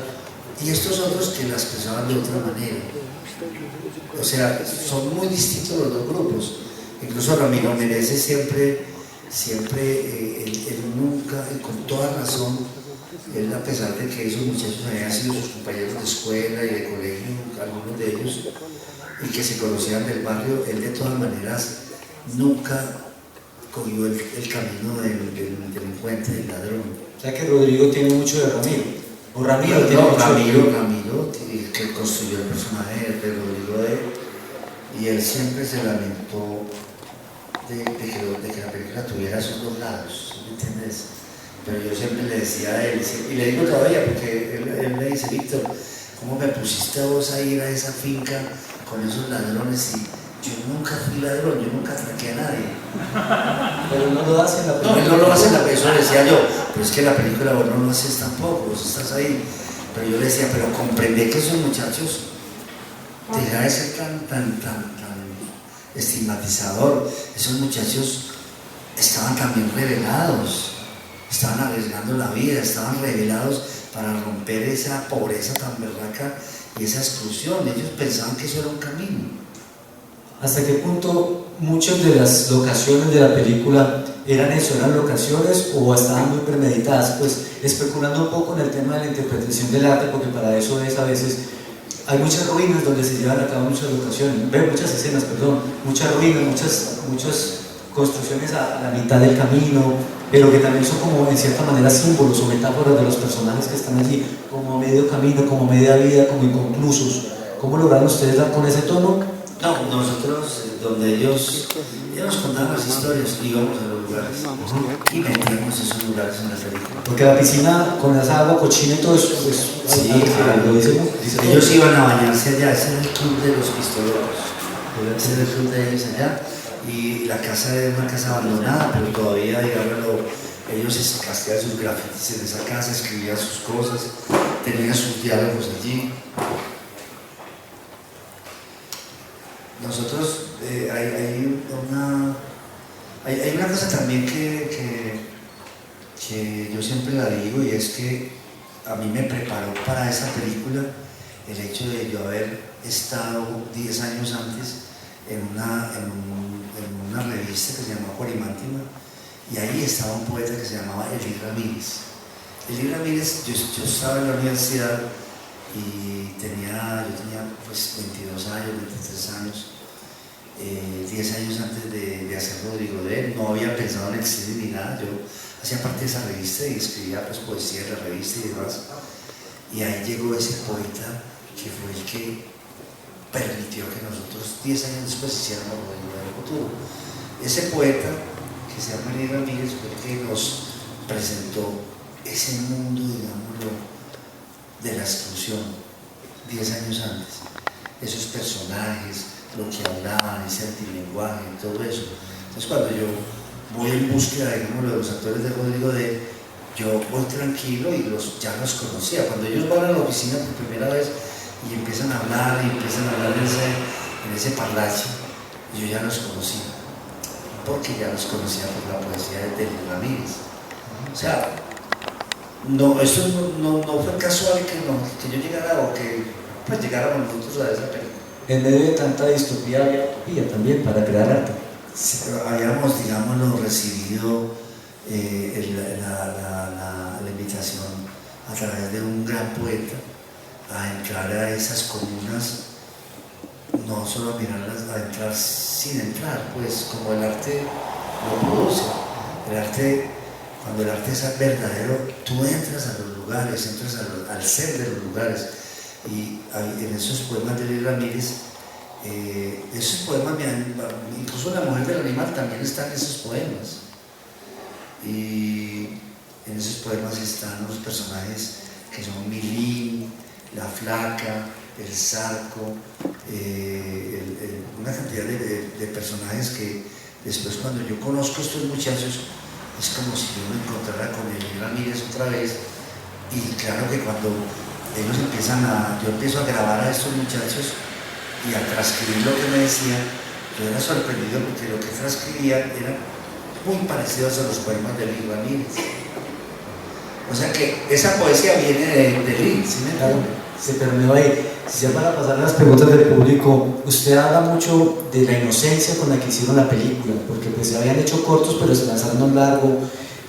y estos otros que la expresaban de otra manera. O sea, son muy distintos los dos grupos. Incluso Ramiro Menezes siempre él nunca, y con toda razón, él, a pesar de que esos muchachos habían sido sus compañeros de escuela y de colegio, algunos de ellos, y que se conocían del barrio, él de todas maneras nunca cogió el camino del delincuente, del ladrón. O sea que Rodrigo tiene mucho de Ramiro. O Ramiro tiene No, mucho Ramiro, que construyó el personaje de Rodrigo y él siempre se lamentó de que la película tuviera esos dos lados, ¿me entiendes? Pero yo siempre le decía a él, y le digo todavía, porque él me dice, Víctor, ¿cómo me pusiste a vos a ir a esa finca con esos ladrones? Y yo nunca fui ladrón, yo nunca atraqué a nadie. Pero no lo hace en la película. No, él no lo hace en la película, decía yo, pero es que en la película vos no lo haces tampoco, vos estás ahí. Pero yo le decía, pero comprende que esos muchachos, deja de ser tan estigmatizador, esos muchachos estaban también revelados, estaban arriesgando la vida, estaban revelados para romper esa pobreza tan berraca y esa exclusión. Ellos pensaban que eso era un camino. ¿Hasta qué punto muchas de las locaciones de la película eran eso, eran locaciones o estaban muy premeditadas? Pues especulando un poco en el tema de la interpretación del arte, porque para eso es a veces, hay muchas ruinas donde se llevan a cabo muchas locaciones, muchas escenas, muchas ruinas, muchas construcciones a la mitad del camino, pero que también son como en cierta manera símbolos o metáforas de los personajes que están allí, como medio camino, como media vida, como inconclusos. ¿Cómo lograron ustedes dar con ese tono? No, nosotros, donde ellos nos contaban las historias, íbamos a los lugares y metíamos esos lugares en la película. Porque la piscina con esa agua cochina y todo eso, pues, sí, claro, lo dice. Ellos iban a bañarse allá, ese era el club de los pistoleros, ese era el club de ellos allá, y la casa era una casa abandonada, pero todavía, digamos, ellos hacían sus grafitis en esa casa, escribían sus cosas, tenían sus diálogos allí. Nosotros, hay una cosa también que yo siempre la digo, y es que a mí me preparó para esa película el hecho de yo haber estado 10 años antes en una revista que se llamaba Porimántima, y ahí estaba un poeta que se llamaba Elí Ramírez. Elí Ramírez, yo estaba en la universidad y yo tenía pues 22 años, 23 años, 10 años antes de hacer Rodrigo de él. No había pensado en el cine ni nada, yo hacía parte de esa revista y escribía pues poesía en la revista y demás, y ahí llegó ese poeta que fue el que permitió que nosotros 10 años después hiciéramos Rodrigo del futuro. Ese poeta, que se llama Elí Ramírez, fue el que nos presentó ese mundo, digámoslo, de la exclusión 10 años antes, esos personajes, lo que hablaban, ese antilenguaje y todo eso. Entonces cuando yo voy en búsqueda, digamos, de los actores de Rodrigo de, yo voy tranquilo y ya los conocía. Cuando ellos van a la oficina por primera vez y empiezan a hablar en ese parlache, yo ya los conocía, porque ya los conocía por la poesía de Delis Ramírez. O sea, no, eso no fue casual que yo llegara o que pues, llegáramos nosotros a esa película. En medio de tanta distopía había utopía también para crear arte. Sí, habíamos, digámoslo, recibido la invitación a través de un gran poeta a entrar a esas comunas, no solo a mirarlas, a entrar sin entrar, pues como el arte lo produce. El arte, cuando el arte es verdadero, tú entras a los lugares, entras al ser de los lugares. Y en esos poemas de Delis Ramírez, esos poemas, incluso La mujer del animal también está en esos poemas. Y en esos poemas están los personajes que son Milín, La Flaca, El Zarco, una cantidad de personajes que después, cuando yo conozco a estos muchachos, es como si yo me encontrara con Delis Ramírez otra vez. Y claro que cuando ellos yo empiezo a grabar a estos muchachos y a transcribir lo que me decían, yo era sorprendido porque lo que transcribían era muy parecido a los poemas de Delis Ramírez. O sea que esa poesía viene de Delis, ¿sí me entiende? Claro, se permeó ahí. Si ya para pasar a las preguntas del público, usted habla mucho de la inocencia con la que hicieron la película, porque pues se habían hecho cortos, pero se lanzaron a un largo,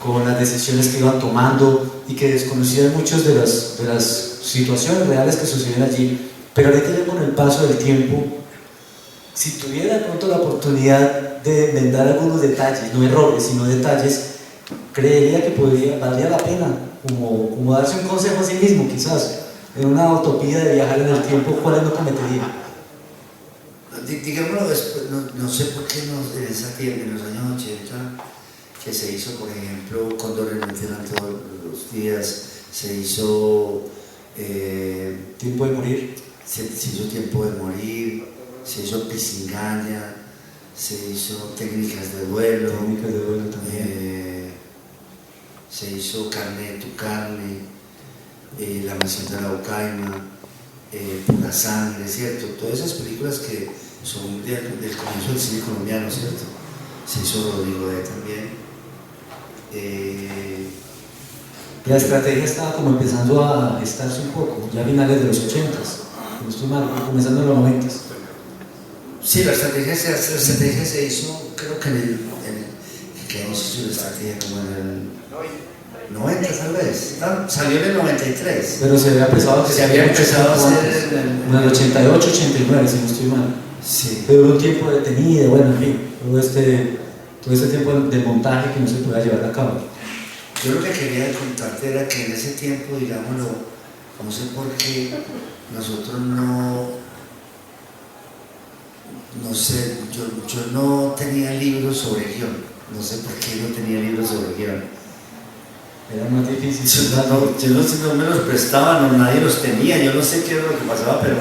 con las decisiones que iban tomando y que desconocían muchas de las situaciones reales que sucedían allí. Pero ahorita ya con el paso del tiempo, si tuviera de pronto la oportunidad de enmendar algunos detalles, no errores, sino detalles, creería que valdría la pena como darse un consejo a sí mismo, quizás, en una utopía de viajar en el tiempo, ¿cuál no cometería? Digámoslo después, no sé por qué en esa tiempo, en los años 80, que se hizo, por ejemplo, Cóndores no entierran todos los días, se hizo Tiempo de morir. Se hizo Tiempo de morir, se hizo Pisingaña, se hizo Técnicas de duelo, También. se hizo Carne de tu carne, La mansión de la Araucaima, Pura sangre, ¿cierto? Todas esas películas que son del comienzo del cine colombiano, ¿cierto? Se hizo Rodrigo D. también. La estrategia estaba como empezando a gestarse un poco, ya a finales de los 80s, no estoy mal, comenzando en los 90s. Sí, la estrategia se hizo, creo que que hemos hecho la estrategia como en el 90 tal vez, salió en el 93. Pero se había empezado a hacer en el 88, 89, si no estoy mal. Sí. Pero un tiempo detenido, bueno, en fin, todo este tiempo de montaje que no se podía llevar a cabo. Yo lo que quería contarte era que en ese tiempo, digámoslo, no sé por qué nosotros no sé, yo no tenía libros sobre guión, no sé por qué no tenía libros sobre guión. Era más difícil. Yo no me los prestaban, o nadie los tenía, yo no sé qué era lo que pasaba, pero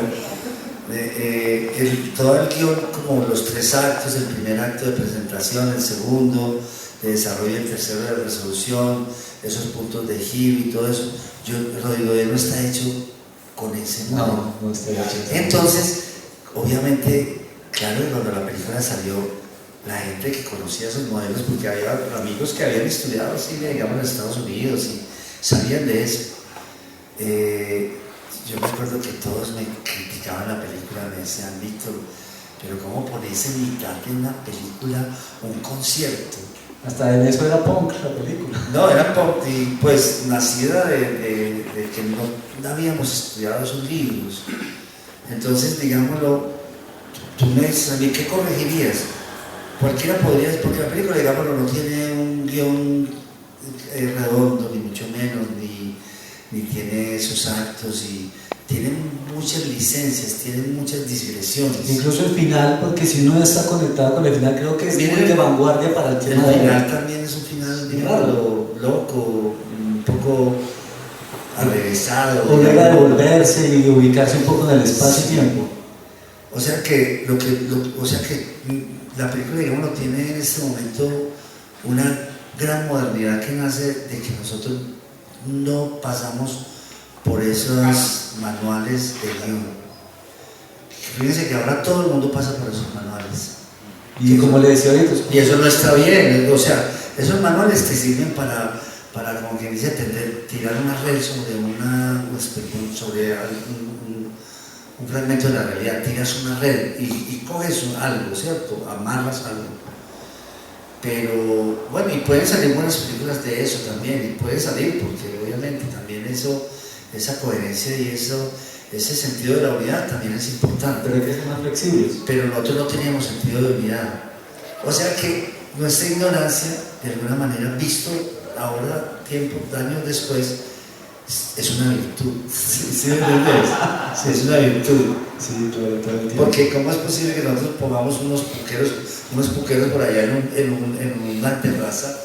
todo el guión, como los 3 actos, el primer acto de presentación, el segundo de desarrollo, el tercero de resolución, esos puntos de giro y todo eso, Rodrigo D. no está hecho con ese modo. No está hecho. Entonces, obviamente, claro, cuando la película salió, la gente que conocía esos modelos, porque había amigos que habían estudiado cine, digamos, en Estados Unidos y sabían de eso. Yo me acuerdo que todos me criticaban la película, me decían, Víctor, pero ¿cómo pones en mitad de una película un concierto? Hasta en eso era punk la película. No, era punk, y pues nacida de que no habíamos estudiado esos libros. Entonces, digámoslo, tú me dices a mí, ¿qué corregirías? Cualquiera podría, porque la película, digámoslo, no tiene un guión redondo, ni mucho menos, ni tiene esos actos, y tiene muchas licencias, tiene muchas digresiones. Incluso el final, porque si uno está conectado con el final, creo que es muy de vanguardia para el tema. El final también es un final, digámoslo, loco, un poco arrevesado. Obliga a devolverse y ubicarse un poco en el espacio-tiempo. O sea que la película, digamos, tiene en este momento una gran modernidad que nace de que nosotros no pasamos por esos manuales de guión. Fíjense que ahora todo el mundo pasa por esos manuales. Y como le decía ahorita, y eso no está bien, o sea, esos manuales te sirven para como quien dice, tirar una red sobre un fragmento de la realidad, tiras una red y coges algo, ¿cierto? Amarras algo. Pero bueno, y pueden salir buenas películas de eso también, y puede salir porque obviamente también eso, esa coherencia y ese sentido de la unidad también es importante. Pero hay que ser más flexibles. Pero nosotros no teníamos sentido de unidad. O sea que nuestra ignorancia, de alguna manera, visto ahora, años después, es una virtud. ¿Sí me entiendes? Sí, es una virtud. Sí, todo el tiempo. Porque ¿cómo es posible que nosotros pongamos unos puqueros por allá en una terraza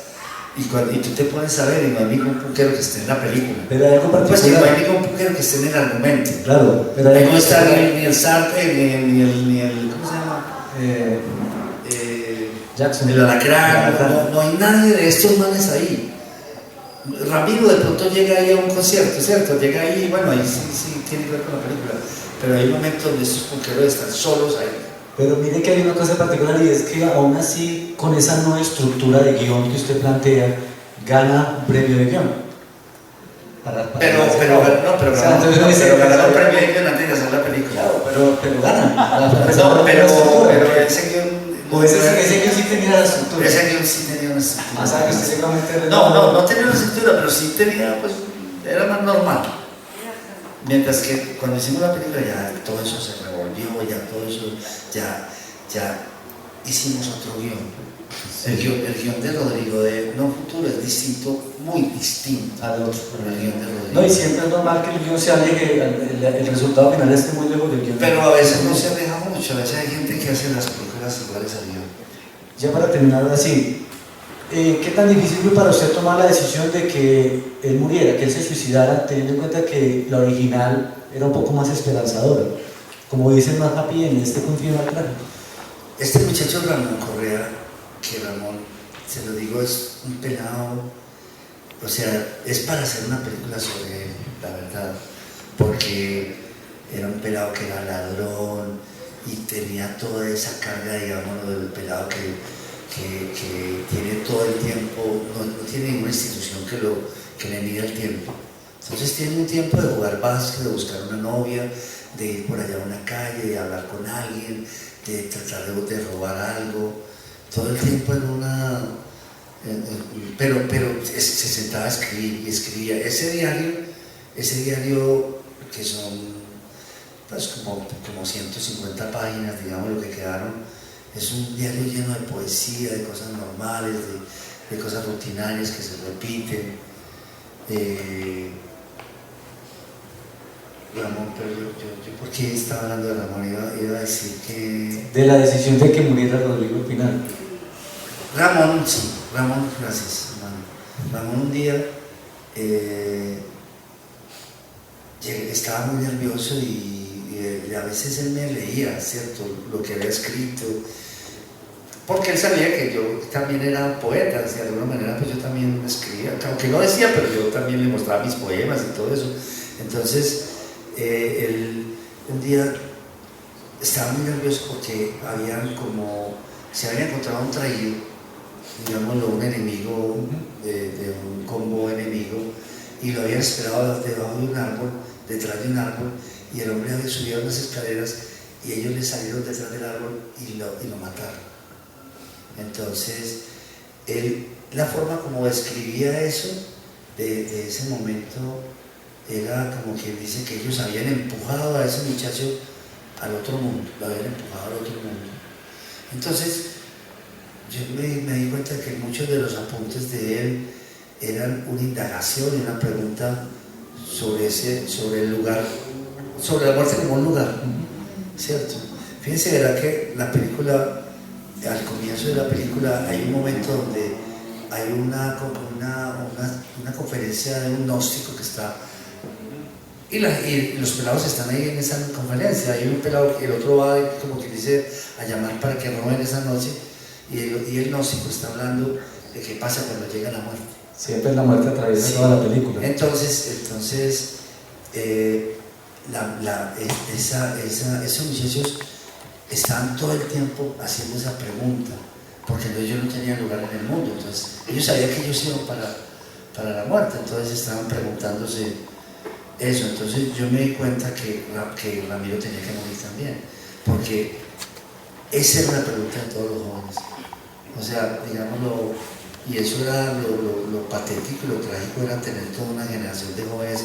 y tú te pones a ver y no hay ningún puquero que esté en la película? Pero hay algo particular. Pues que no hay ningún puquero que esté en el argumento. Claro, pero ahí no está ni el Sartre, ni el ¿cómo se llama? Jackson. El Alacrán, no hay nadie de estos manes ahí. Ramiro de pronto llega ahí a un concierto, ¿cierto? Llega ahí, bueno, ahí sí tiene que ver con la película, pero hay momentos donde estos punqueros están solos ahí. Pero mire que hay una cosa particular y es que aún así, con esa nueva estructura de guión que usted plantea, gana un premio de guión. Pero ganaron un premio de guión antes de hacer la película. Claro, pero gana. Pero ese guión... Ese guión sí tenía la estructura. Ese guión sí tenía una estructura. O sea, que usted seguramente... No tenía una estructura, pero sí tenía, pues, era más normal. Mientras que cuando hicimos la película ya todo eso se revolvió, ya todo eso, ya hicimos otro guión. El guión de Rodrigo de No Futuro es distinto, muy distinto al otro. El guión de Rodrigo. No, y siempre es normal que el guión se aleje, el resultado final esté muy lejos del guión. Pero a veces no se aleja mucho, a veces hay gente que hace las películas iguales al guión. Ya para terminar así, ¿qué tan difícil fue para usted tomar la decisión de que él muriera, que él se suicidara, teniendo en cuenta que la original era un poco más esperanzadora? Como dicen más happy en este confío al trágico. Este muchacho Ramón Correa, que Ramón, se lo digo, es un pelado, o sea, es para hacer una película sobre él, la verdad, porque era un pelado que era ladrón y tenía toda esa carga, digamos, del pelado que tiene todo el tiempo, no tiene ninguna institución que le mida el tiempo. Entonces tiene un tiempo de jugar básquet, de buscar una novia, de ir por allá a una calle, de hablar con alguien, de tratar de robar algo, todo el tiempo en una... pero se sentaba a escribir y escribía. Ese diario que son pues como 150 páginas, digamos, lo que quedaron, es un diario lleno de poesía, de cosas normales, de cosas rutinarias que se repiten. Ramón, pero yo ¿por qué estaba hablando de Ramón? Iba a decir que... De la decisión de que muriera Rodrigo al final. Ramón, sí, Ramón, gracias, Ramón un día estaba muy nervioso y a veces él me leía, ¿cierto?, lo que había escrito, porque él sabía que yo también era poeta, de alguna manera pues yo también escribía, aunque no decía, pero yo también le mostraba mis poemas y todo eso. Entonces, él un día estaba muy nervioso porque se había encontrado un traído, digámoslo, un enemigo, de un combo enemigo, y lo habían esperado debajo de un árbol, detrás de un árbol, y el hombre había subido unas escaleras y ellos le salieron detrás del árbol y lo mataron. Entonces, la forma como describía eso, de ese momento, era como quien dice que ellos habían empujado a ese muchacho al otro mundo, lo habían empujado al otro mundo. Entonces, yo me di cuenta que muchos de los apuntes de él eran una indagación y una pregunta sobre el lugar, sobre la muerte como un lugar, ¿cierto? Fíjense, verá que la película, al comienzo de la película, hay un momento donde hay una conferencia de un gnóstico que está, y los pelados están ahí en esa conferencia. Hay un pelado que el otro va, como que dice, a llamar para que roben esa noche, y el gnóstico está hablando ¿qué pasa cuando llega la muerte? Siempre la muerte atraviesa Sí. toda la película. Entonces esos muchachos estaban todo el tiempo haciendo esa pregunta, porque ellos no tenían lugar en el mundo, entonces ellos sabían que ellos iban para la muerte, entonces estaban preguntándose eso. Entonces yo me di cuenta que Ramiro tenía que morir también, porque esa era la pregunta de todos los jóvenes. O sea, digámoslo, y eso era lo patético y lo trágico, era tener toda una generación de jóvenes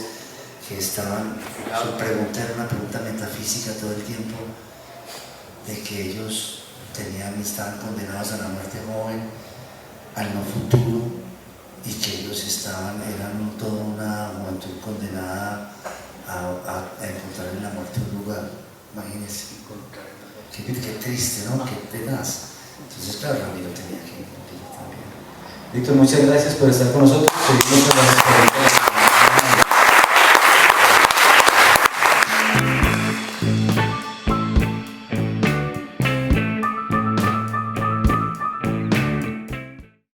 que estaban, su pregunta era una pregunta metafísica todo el tiempo, de que ellos estaban condenados a la muerte joven, al no futuro, y que ellos eran toda una juventud condenada a encontrar en la muerte un lugar. Imagínense, qué triste, ¿no? Qué tenaz. Entonces, claro, Ramiro tenía que morir también. Víctor, muchas gracias por estar con nosotros. Seguimos con las preguntas.